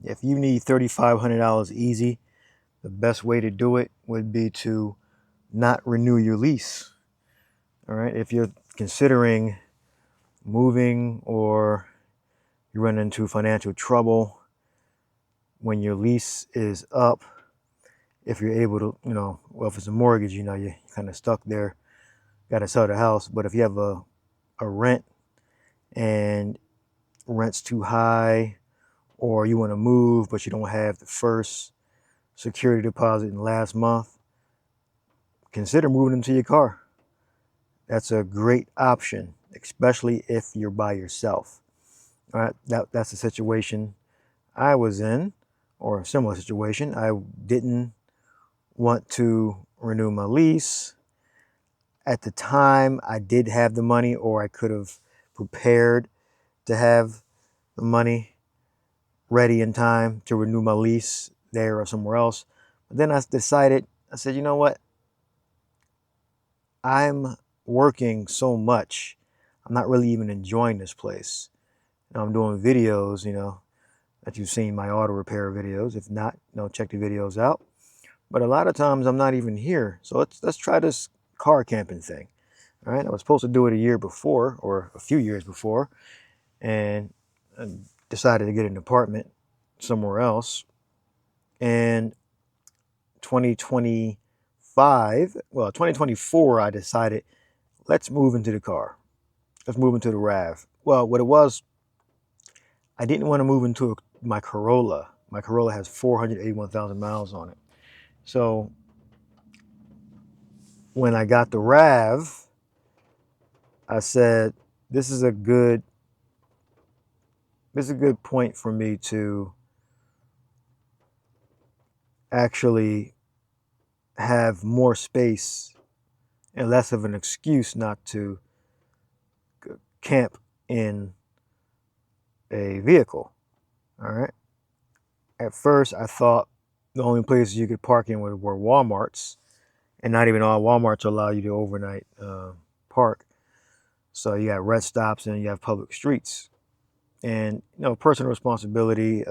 If you need $3,500 easy, the best way to do it would be to not renew your lease. All right. If you're considering moving or you run into financial trouble when your lease is up, if you're able to, well, if it's a mortgage, you're kind of stuck there, got to sell the house. But if you have a rent and rent's too high, or you want to move, but you don't have the first security deposit in last month, consider moving into your car. That's a great option, especially if you're by yourself. All right, that's the situation I was in, or a similar situation. I didn't want to renew my lease. At the time, I did have the money, or I could have prepared to have the money ready in time to renew my lease there or somewhere else. But then I decided, I said, you know what? I'm working so much. I'm not really even enjoying this place. I'm doing videos, that you've seen my auto repair videos. If not, check the videos out. But a lot of times I'm not even here. So let's try this car camping thing. All right. I was supposed to do it a year before, or a few years before, and I decided to get an apartment somewhere else. And 2024, I decided, let's move into the car. Let's move into the RAV. Well, what it was, I didn't want to move into my Corolla. My Corolla has 481,000 miles on it. So when I got the RAV, I said, this is a good point for me to actually have more space and less of an excuse not to camp in a vehicle. All right. At first, I thought the only places you could park in were Walmarts, and not even all Walmarts allow you to overnight park. So you got rest stops and you have public streets. And personal responsibility.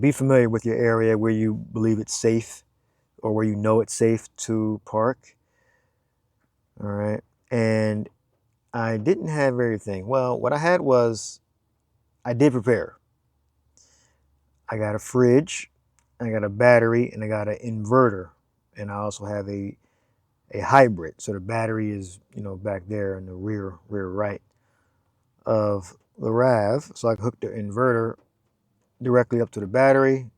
Be familiar with your area where you believe it's safe, or where you know it's safe to park. All right. And I didn't have everything. Well, what I had was, I did prepare. I got a fridge, I got a battery, and I got an inverter. And I also have a hybrid. So the battery is, back there in the rear right of the RAV. So I can hook the inverter directly up to the battery,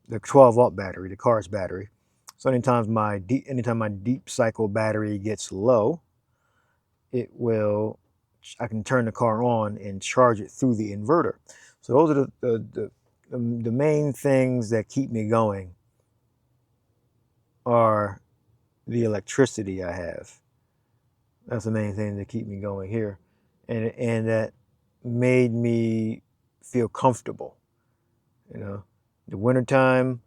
the 12-volt battery, the car's battery. So anytime my deep cycle battery gets low, I can turn the car on and charge it through the inverter. So those are the main things that keep me going, are the electricity I have. That's the main thing that keep me going here, and that made me feel comfortable. The wintertime,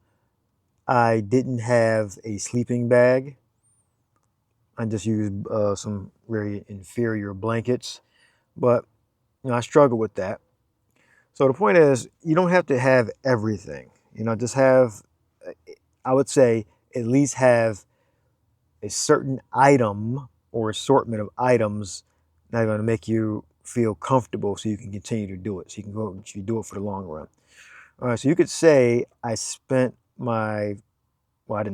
I didn't have a sleeping bag. I just used some very inferior blankets, but I struggle with that. So the point is, you don't have to have everything. Just have, I would say, at least have a certain item or assortment of items that are going to make you feel comfortable, so you can continue to do it. So you do it for the long run. All right. So you could say I didn't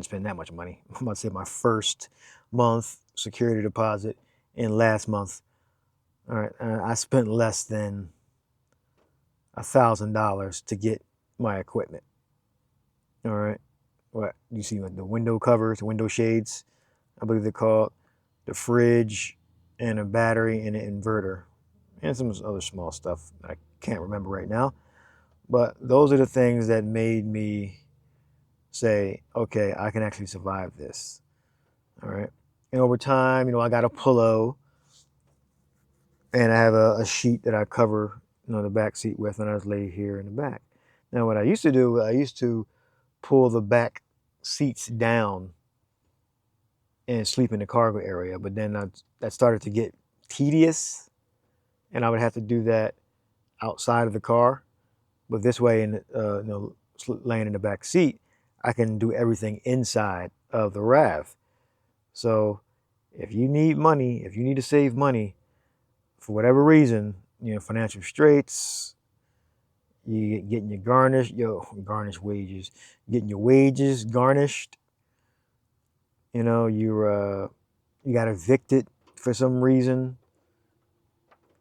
spend that much money. I'm going to say my first month security deposit in last month. All right. I spent less than $1,000 to get my equipment. All right. What you see, like the window covers, window shades, I believe they're called, the fridge, and a battery and an inverter, and some other small stuff I can't remember right now. But those are the things that made me say, okay, I can actually survive this. All right. And over time, I got a pillow, and I have a sheet that I cover, the back seat with, and I just lay here in the back. Now, what I used to do, I used to pull the back seats down and sleep in the cargo area, but then that started to get tedious, and I would have to do that outside of the car. But this way, laying in the back seat, I can do everything inside of the RAV. So if you need money, if you need to save money for whatever reason, financial straits, you getting your garnished wages, getting your wages garnished, you got evicted for some reason,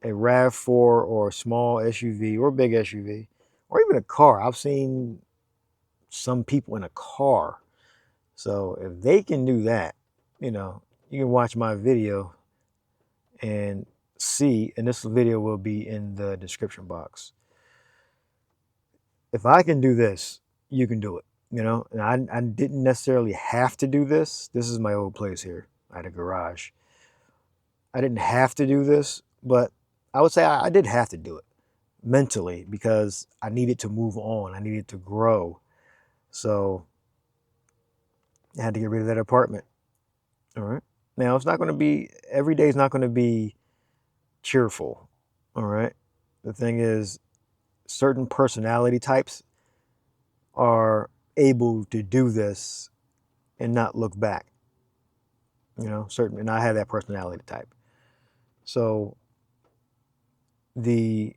a RAV4 or a small SUV or a big SUV, or even a car. I've seen some people in a car. So if they can do that, you can watch my video and see, and this video will be in the description box. If I can do this, you can do it. And I didn't necessarily have to do this. This is my old place here. I had a garage. I didn't have to do this, but I would say I did have to do it mentally because I needed to move on. I needed to grow. So I had to get rid of that apartment. All right. Now, it's not going to be, every day is not going to be cheerful. All right. The thing is, certain personality types are able to do this and not look back. And I have that personality type. So the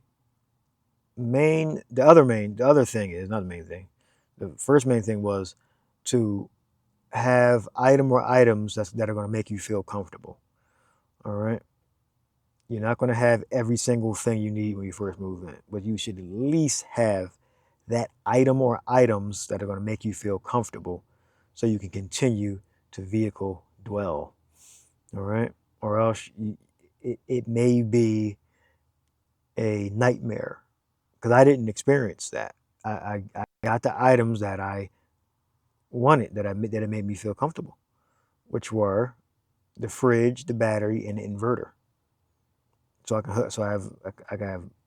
other thing is, not the main thing, the first main thing was to have items that are going to make you feel comfortable. All right. You're not going to have every single thing you need when you first move in, but you should at least have that item or items that are going to make you feel comfortable so you can continue to vehicle dwell. All right. Or else it may be a nightmare because I didn't experience that. I got the items that I wanted that it made me feel comfortable, which were the fridge, the battery, and the inverter. So I have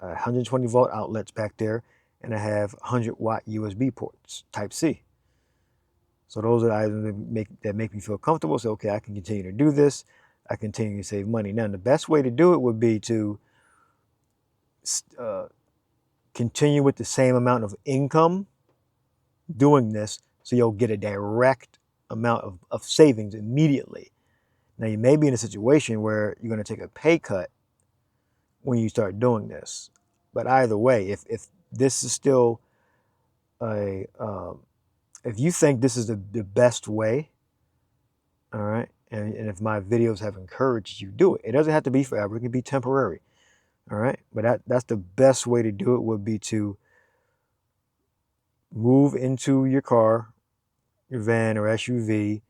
120-volt outlets back there, and I have 100-watt USB ports, Type C. So those are the items that make me feel comfortable. So okay, I can continue to do this. I continue to save money. Now the best way to do it would be to continue with the same amount of income doing this, so you'll get a direct amount of savings immediately. Now you may be in a situation where you're going to take a pay cut when you start doing this. But either way, if this is still if you think this is the best way, all right, and if my videos have encouraged you, do it. It doesn't have to be forever. It can be temporary, all right? But that's the best way to do it would be to move into your car, your van or SUV,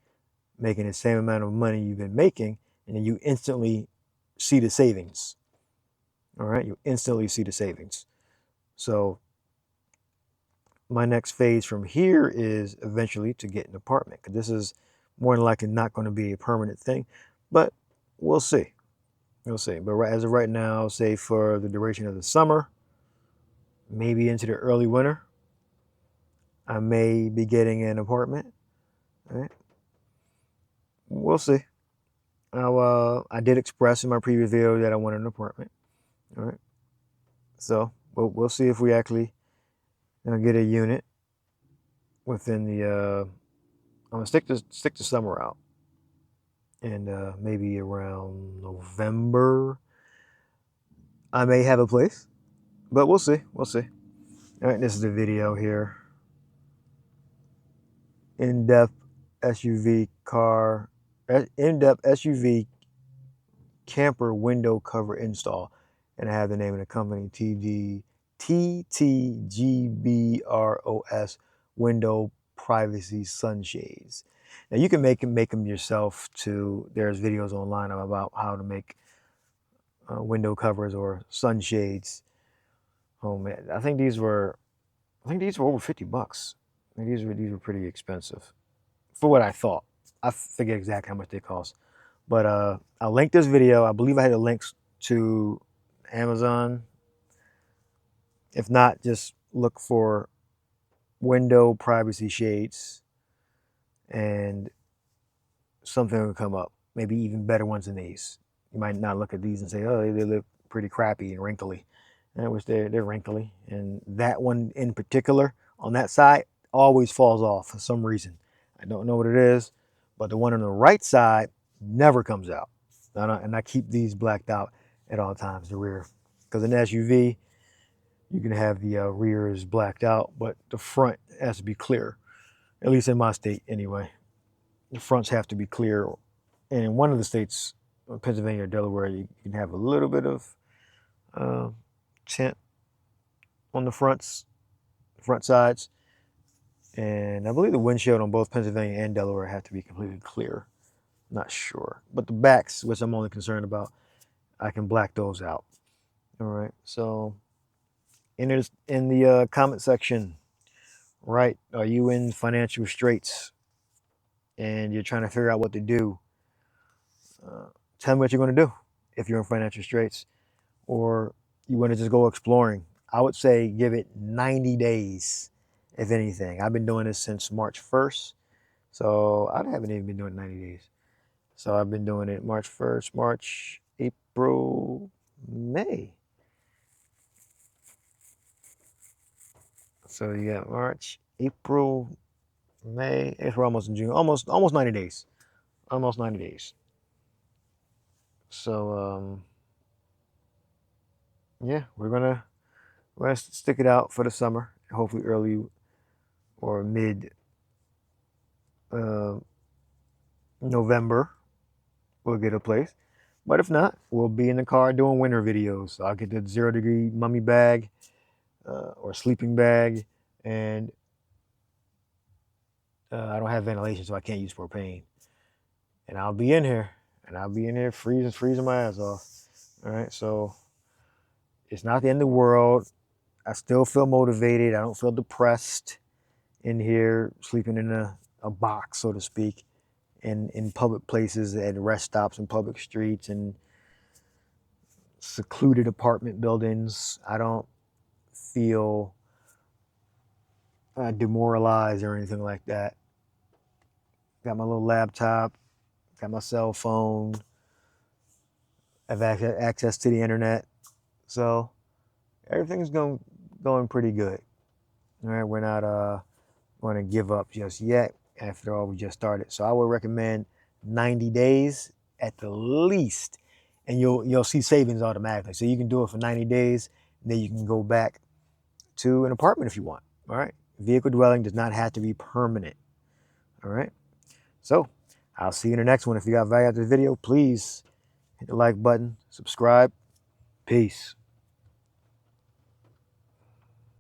making the same amount of money you've been making, and then you instantly see the savings. All right, you instantly see the savings. So my next phase from here is eventually to get an apartment, because this is more than likely not going to be a permanent thing, but we'll see. We'll see. But as of right now, say for the duration of the summer, maybe into the early winter, I may be getting an apartment. All right, we'll see. I did express in my previous video that I wanted an apartment. All right, so we'll see if we actually get a unit within the. I'm gonna stick the summer out, and maybe around November, I may have a place, but we'll see. We'll see. All right, this is the video here. In-depth SUV car, in-depth SUV camper window cover install, and I have the name of the company, TTGBROS window privacy sunshades. Now you can make them yourself too. There's videos online about how to make window covers or sunshades. Oh man, I think these were over $50. I think these were pretty expensive for what I thought. I forget exactly how much they cost. But I'll link this video. I believe I had the links to Amazon. If not, just look for window privacy shades and something will come up. Maybe even better ones than these. You might not look at these and say, oh, they look pretty crappy and wrinkly. which they're wrinkly. And that one in particular on that side always falls off for some reason. I don't know what it is, but the one on the right side never comes out. And I keep these blacked out at all times, the rear. Because in SUV, you can have the rear is blacked out, but the front has to be clear, at least in my state anyway. The fronts have to be clear. And in one of the states, Pennsylvania or Delaware, you can have a little bit of tint on the front sides. And I believe the windshield on both Pennsylvania and Delaware have to be completely clear. Not sure. But the backs, which I'm only concerned about, I can black those out. All right. So in the comment section, right? Are you in financial straits and you're trying to figure out what to do? Tell me what you're going to do if you're in financial straits, or you want to just go exploring. I would say give it 90 days, if anything. I've been doing this since March 1st, so I haven't even been doing 90 days. So I've been doing it March 1st, March, April, May. So you got March, April, May. We're almost in June. Almost 90 days. Almost 90 days. So yeah, we're gonna stick it out for the summer. Hopefully early or mid November we'll get a place. But if not, we'll be in the car doing winter videos. So I'll get the 0 degree mummy bag or sleeping bag, and I don't have ventilation, so I can't use propane. And I'll be in here, freezing my ass off. All right, so it's not the end of the world. I still feel motivated. I don't feel depressed in here, sleeping in a box, so to speak, in public places, at rest stops and public streets and secluded apartment buildings. I don't feel demoralized or anything like that. Got my little laptop, got my cell phone, I've access to the internet, so everything's going pretty good. All right, we're not going to give up just yet. After all, we just started, so I would recommend 90 days at the least, and you'll see savings automatically. So you can do it for 90 days, and then you can go back to an apartment if you want. All right, vehicle dwelling does not have to be permanent. All right, so I'll see you in the next one. If you got value out of this video, please hit the like button, subscribe. Peace.